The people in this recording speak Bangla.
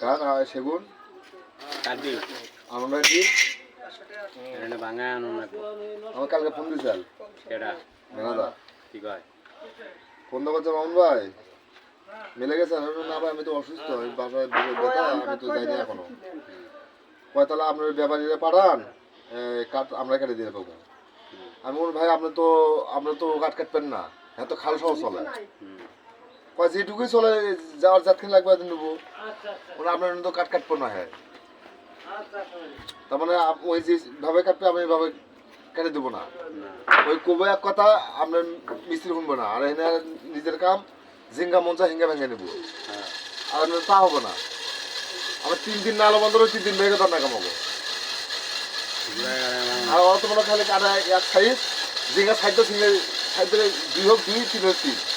কাঠ আর সেগুন কাটি আমরা কি এটা ভাঙা আনো না আমার কালকে ফোন দিয়েছেন কেডা মেনাদা কি কয় ফোন তো করছে মামুন ভাই মিলে গেছে না ভাই আমি তো অসুস্থ আমি বাসায় ব্যথা আমি তো যাইনি এখনো কয় তাহলে আপনার ব্যাপারীরা পাঠান কাঠ আমরা কেটে দিয়ে দেবো আমি বলুন ভাই আপনি তো কাঠ কাটবেন না হ্যাঁ তো খাল সহ চলে কয় যেটুকুই চলে যাওয়ার যাত্রী লাগবে নেবো ওরা আপনার তো কাঠ কাটবো না হ্যাঁ তার মানে ওই যেভাবে কাটবে আমি এইভাবে কেটে দেবো না ওই কবে এক কথা আপনার মিস্ত্রি শুনবো না আর এখানে নিজের কাম ঝিঙ্গা মঞ্চা হিঙ্গা ভেঙে নেবো আর আপনার তা হবো না আমার 3 দিন না আলো বন্ধ 3 দিন ভেঙে তার না কামাবো আর অত মনে খালি কাটা এক সাইজ ঝিঙ্গা সাইড ঝিঙ্গা সাইড 2 হোক 2 3 হোক 3